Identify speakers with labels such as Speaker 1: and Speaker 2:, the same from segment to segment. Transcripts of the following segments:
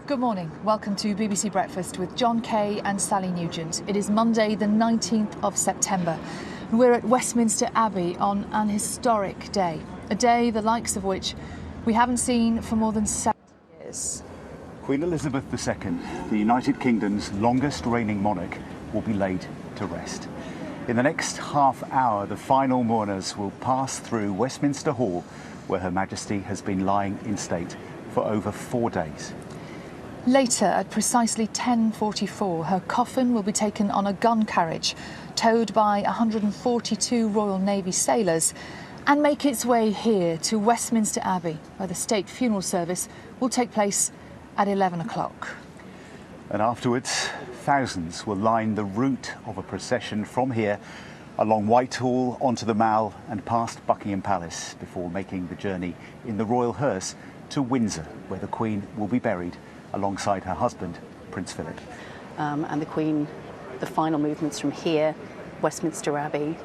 Speaker 1: Good morning. Welcome to BBC Breakfast with John Kay and Sally Nugent. It is Monday, the 19th of September. We're at Westminster Abbey on an historic day, a day the likes of which we haven't seen for more than 70 years.
Speaker 2: Queen Elizabeth II, the United Kingdom's longest reigning monarch, will be laid to rest. In the next half hour, the final mourners will pass through Westminster Hall, where Her Majesty has been lying in state for over 4 days.
Speaker 1: Later, at precisely 10:44, her coffin will be taken on a gun carriage, towed by 142 Royal Navy sailors, and make its way here to Westminster Abbey, where the state funeral service will take place at 11 o'clock.
Speaker 2: And afterwards, thousands will line the route of a procession from here along Whitehall onto the Mall and past Buckingham Palace before making the journey in the royal hearse to Windsor, where the Queen will be buried alongside her husband, Prince Philip.
Speaker 3: And the Queen, the final movements from here, Westminster Abbey,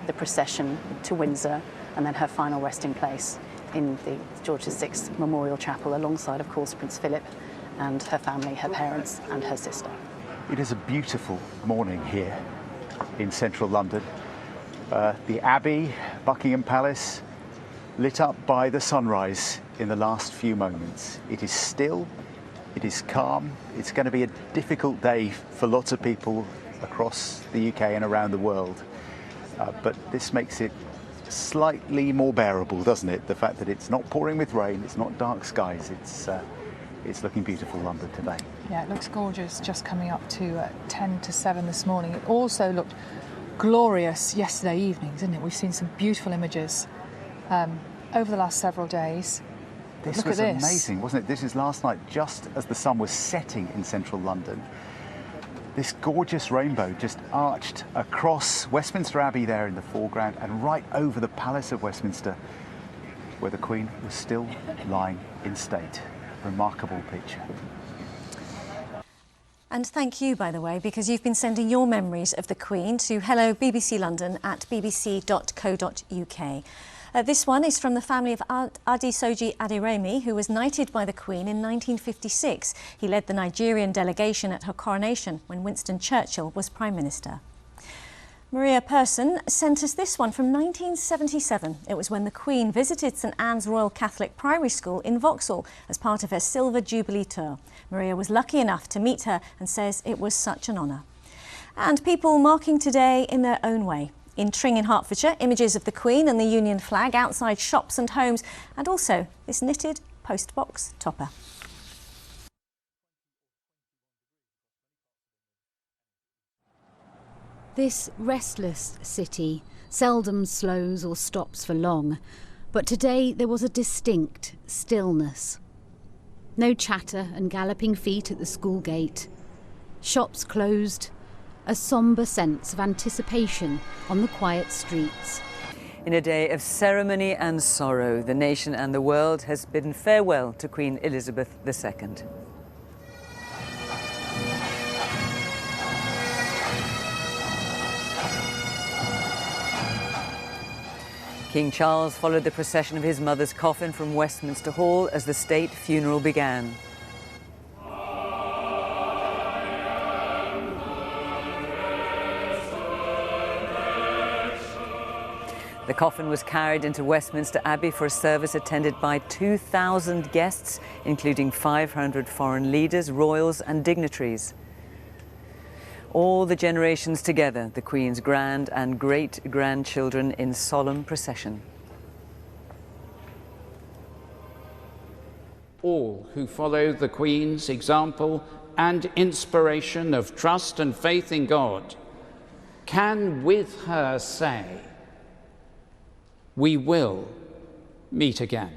Speaker 3: the procession to Windsor, and then her final resting place in the George VI Memorial Chapel, alongside, of course, Prince Philip and her family, her parents and her sister.
Speaker 2: It is a beautiful morning here in central London. The Abbey, Buckingham Palace, lit up by the sunrise in the last few moments. It is still, it is calm. It's going to be a difficult day for lots of people across the UK and around the world. But this makes it slightly more bearable, doesn't it? The fact that it's not pouring with rain, it's not dark skies, it's looking beautiful, London, today.
Speaker 1: Yeah, it looks gorgeous, just coming up to 10 to 7 this morning. It also looked glorious yesterday evening, didn't it? We've seen some beautiful images over the last several days.
Speaker 2: This was amazing, wasn't it? This is last night, just as the sun was setting in central London. This gorgeous rainbow just arched across Westminster Abbey there in the foreground and right over the Palace of Westminster, where the Queen was still lying in state. Remarkable picture.
Speaker 4: And thank you, by the way, because you've been sending your memories of the Queen to hello BBC London at bbc.co.uk. This one is from the family of Adesoji Aderemi, who was knighted by the Queen in 1956. He led the Nigerian delegation at her coronation when Winston Churchill was Prime Minister. Maria Persson sent us this one from 1977. It was when the Queen visited St Anne's Royal Catholic Primary School in Vauxhall as part of her Silver Jubilee tour. Maria was lucky enough to meet her and says it was such an honour. And people marking today in their own way. In Tring in Hertfordshire, images of the Queen and the Union flag outside shops and homes, and also this knitted postbox topper.
Speaker 5: This restless city seldom slows or stops for long, but today there was a distinct stillness. No chatter and galloping feet at the school gate. Shops closed, a sombre sense of anticipation on the quiet streets.
Speaker 6: In a day of ceremony and sorrow, the nation and the world has bidden farewell to Queen Elizabeth II. King Charles followed the procession of his mother's coffin from Westminster Hall as the state funeral began. The coffin was carried into Westminster Abbey for a service attended by 2,000 guests, including 500 foreign leaders, royals and dignitaries. All the generations together, the Queen's grand and great-grandchildren in solemn procession.
Speaker 7: All who follow the Queen's example and inspiration of trust and faith in God can with her say, "We will meet again."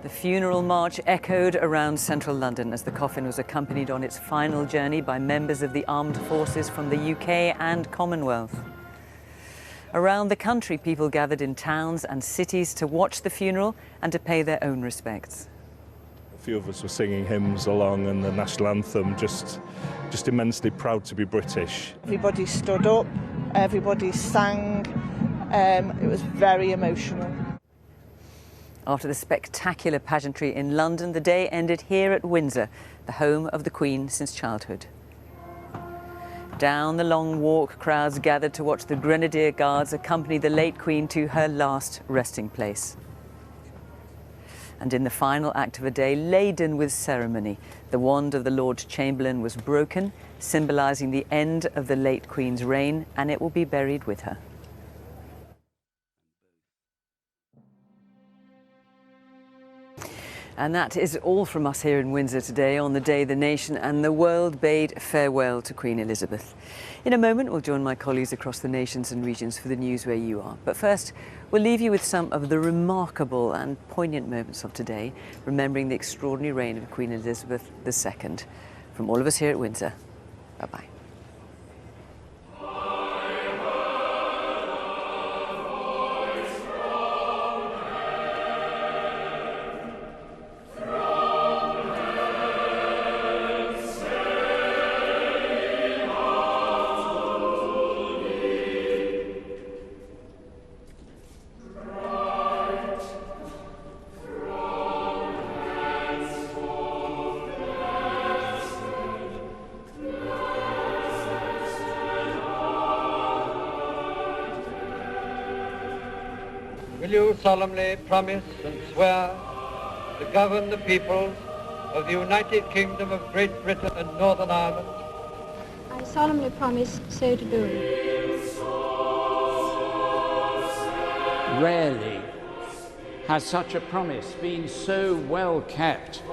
Speaker 6: The funeral march echoed around central London as the coffin was accompanied on its final journey by members of the armed forces from the UK and Commonwealth. Around the country, people gathered in towns and cities to watch the funeral and to pay their own respects.
Speaker 8: A few of us were singing hymns along and the national anthem, just immensely proud to be British.
Speaker 9: Everybody stood up, everybody sang, It was very emotional.
Speaker 6: After the spectacular pageantry in London, the day ended here at Windsor, the home of the Queen since childhood. Down the long walk, crowds gathered to watch the Grenadier Guards accompany the late Queen to her last resting place. And in the final act of a day laden with ceremony, the wand of the Lord Chamberlain was broken, symbolising the end of the late Queen's reign, and it will be buried with her. And that is all from us here in Windsor today on the day the nation and the world bade farewell to Queen Elizabeth. In a moment, we'll join my colleagues across the nations and regions for the news where you are. But first, we'll leave you with some of the remarkable and poignant moments of today, remembering the extraordinary reign of Queen Elizabeth II. From all of us here at Windsor, bye-bye.
Speaker 10: Will you solemnly promise and swear to govern the peoples of the United Kingdom of Great Britain and Northern Ireland?
Speaker 11: I solemnly promise so to do.
Speaker 7: Rarely has such a promise been so well kept.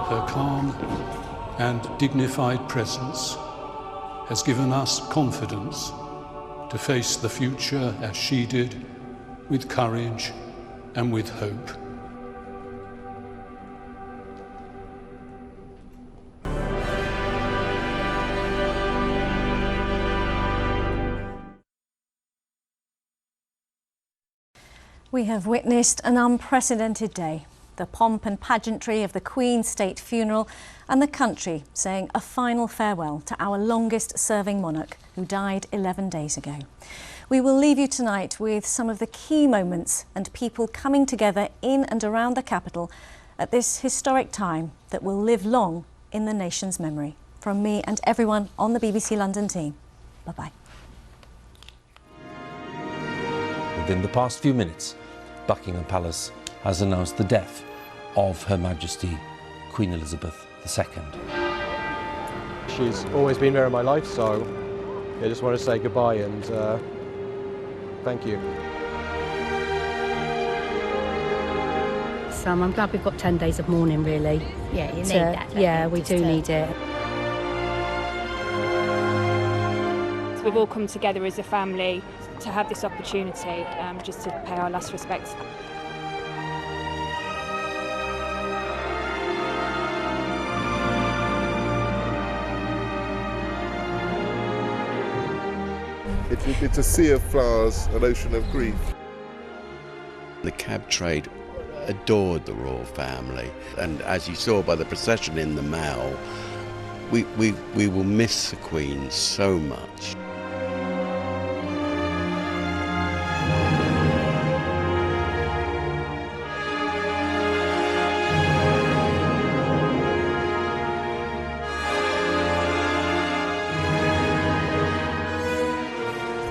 Speaker 12: Her calm and dignified presence has given us confidence to face the future as she did, with courage and with hope.
Speaker 4: We have witnessed an unprecedented day. The pomp and pageantry of the Queen's state funeral and the country saying a final farewell to our longest serving monarch who died 11 days ago. We will leave you tonight with some of the key moments and people coming together in and around the capital at this historic time that will live long in the nation's memory. From me and everyone on the BBC London team, bye-bye.
Speaker 13: Within the past few minutes, Buckingham Palace has announced the death of Her Majesty Queen Elizabeth II.
Speaker 14: She's always been there in my life, so I just want to say goodbye and thank you.
Speaker 5: Sam, I'm glad we've got 10 days of mourning, really.
Speaker 11: Yeah, you need that.
Speaker 5: Yeah, we do need it.
Speaker 11: We've all come together as a family to have this opportunity just to pay our last respects.
Speaker 15: It's a sea of flowers, an ocean of grief.
Speaker 16: The cab trade adored the royal family, and as you saw by the procession in the Mall, we will miss the Queen so much.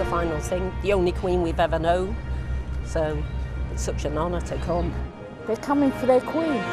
Speaker 17: Final thing, the only Queen we've ever known, so it's such an honour to come.
Speaker 18: They're coming for their Queen.